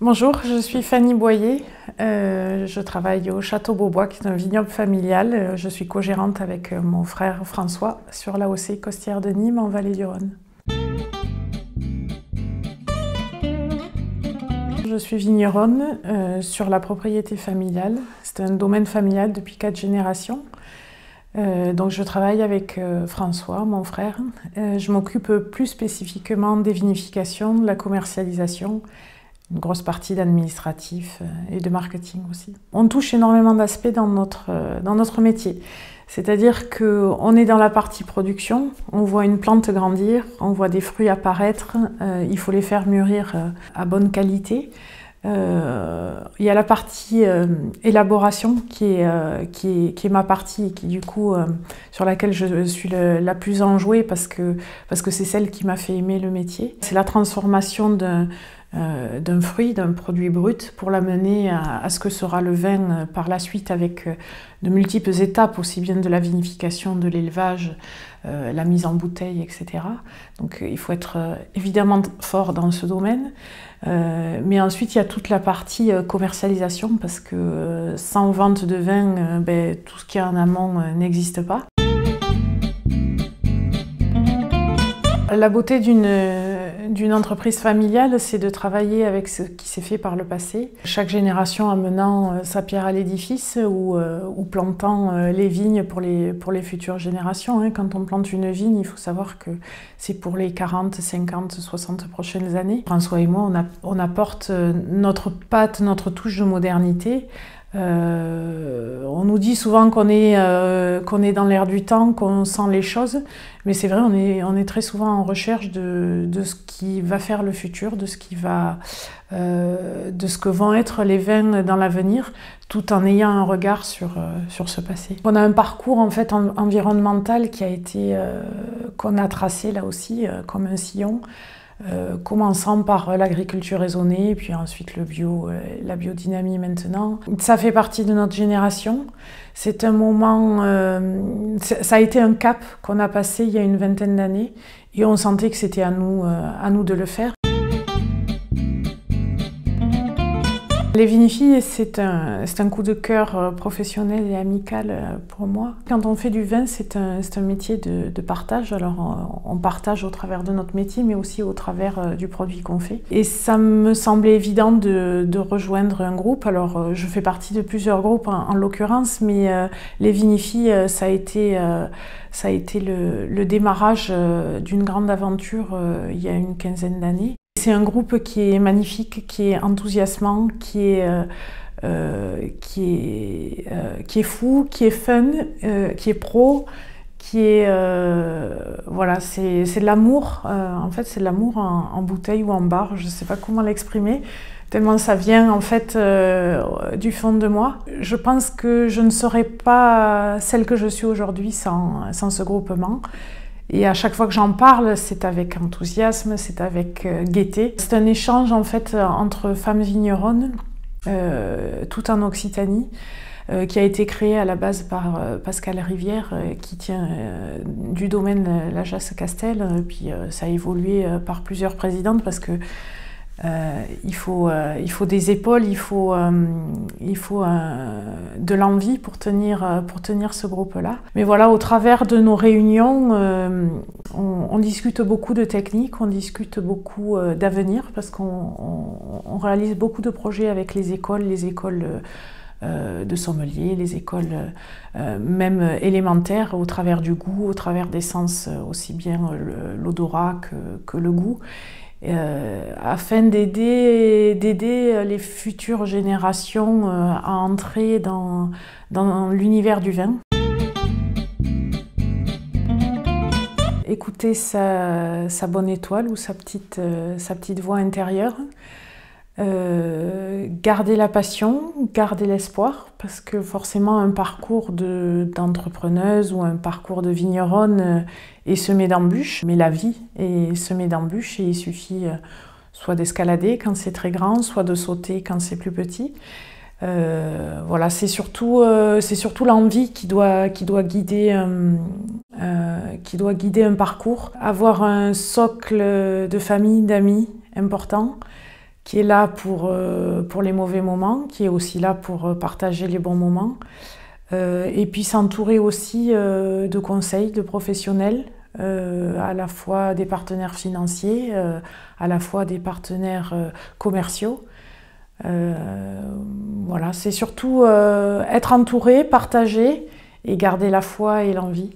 Bonjour, je suis Fanny Boyer. Je travaille au Château Beaubois, qui est un vignoble familial. Je suis co-gérante avec mon frère François sur l'AOC Costières de Nîmes en Vallée du Rhône. Je suis vigneronne sur la propriété familiale. C'est un domaine familial depuis 4 générations. Donc je travaille avec François, mon frère. Je m'occupe plus spécifiquement des vinifications, de la commercialisation, une grosse partie d'administratif et de marketing aussi. On touche énormément d'aspects dans notre métier. C'est-à-dire qu'on est dans la partie production, on voit une plante grandir, on voit des fruits apparaître, il faut les faire mûrir à bonne qualité. Il y a la partie élaboration qui est ma partie et qui du coup sur laquelle je suis la plus enjouée parce que c'est celle qui m'a fait aimer le métier. C'est la transformation d'un fruit, d'un produit brut pour l'amener à ce que sera le vin par la suite avec de multiples étapes, aussi bien de la vinification, de l'élevage, la mise en bouteille, etc. Donc il faut être évidemment fort dans ce domaine. Mais ensuite il y a toute la partie commercialisation parce que sans vente de vin, tout ce qui est en amont n'existe pas. La beauté d'une entreprise familiale, c'est de travailler avec ce qui s'est fait par le passé. Chaque génération amenant sa pierre à l'édifice ou plantant les vignes pour les futures générations. Quand on plante une vigne, il faut savoir que c'est pour les 40, 50, 60 prochaines années. François et moi, on apporte notre patte, notre touche de modernité. On nous dit souvent qu'on est dans l'air du temps, qu'on sent les choses, mais c'est vrai, on est très souvent en recherche de ce qui va faire le futur, de ce que vont être les vins dans l'avenir, tout en ayant un regard sur ce passé. On a un parcours en fait environnemental qui a été qu'on a tracé là aussi comme un sillon. Commençant par l'agriculture raisonnée, puis ensuite le bio, la biodynamie maintenant. Ça fait partie de notre génération. C'est un moment, ça a été un cap qu'on a passé il y a une vingtaine d'années et on sentait que c'était à nous de le faire. Les vinifilles, c'est un coup de cœur professionnel et amical pour moi. Quand on fait du vin, c'est un métier de partage. Alors on partage au travers de notre métier, mais aussi au travers du produit qu'on fait. Et ça me semblait évident de rejoindre un groupe. Alors je fais partie de plusieurs groupes en l'occurrence, mais les vinifilles, ça a été le démarrage d'une grande aventure il y a une quinzaine d'années. C'est un groupe qui est magnifique, qui est enthousiasmant, qui est fou, qui est fun, qui est pro, voilà, c'est de l'amour. En fait, c'est de l'amour en bouteille ou en bar. Je ne sais pas comment l'exprimer, tellement ça vient en fait du fond de moi. Je pense que je ne serais pas celle que je suis aujourd'hui sans ce groupement. Et à chaque fois que j'en parle, c'est avec enthousiasme, c'est avec gaieté. C'est un échange en fait entre femmes vigneronnes, tout en Occitanie, qui a été créé à la base par Pascal Rivière, qui tient du domaine La Jasse-Castel. Puis ça a évolué par plusieurs présidentes parce que il faut des épaules, il faut de l'envie pour tenir ce groupe-là. Mais voilà, au travers de nos réunions, on discute beaucoup de techniques, on discute beaucoup d'avenir parce qu'on réalise beaucoup de projets avec les écoles de sommeliers, les écoles même élémentaires, au travers du goût, au travers des sens, aussi bien l'odorat que le goût. Afin d'aider les futures générations à entrer dans l'univers du vin. Écouter sa bonne étoile ou sa petite voix intérieure. Garder la passion, garder l'espoir, parce que forcément un parcours d'entrepreneuse ou un parcours de vigneronne est semé d'embûches, mais la vie est semée d'embûches et il suffit soit d'escalader quand c'est très grand, soit de sauter quand c'est plus petit. Voilà, c'est surtout l'envie qui doit guider un parcours. Avoir un socle de famille, d'amis important qui est là pour les mauvais moments, qui est aussi là pour partager les bons moments. Et puis s'entourer aussi de conseils, de professionnels, à la fois des partenaires financiers, à la fois des partenaires commerciaux. Voilà, c'est surtout être entouré, partager et garder la foi et l'envie.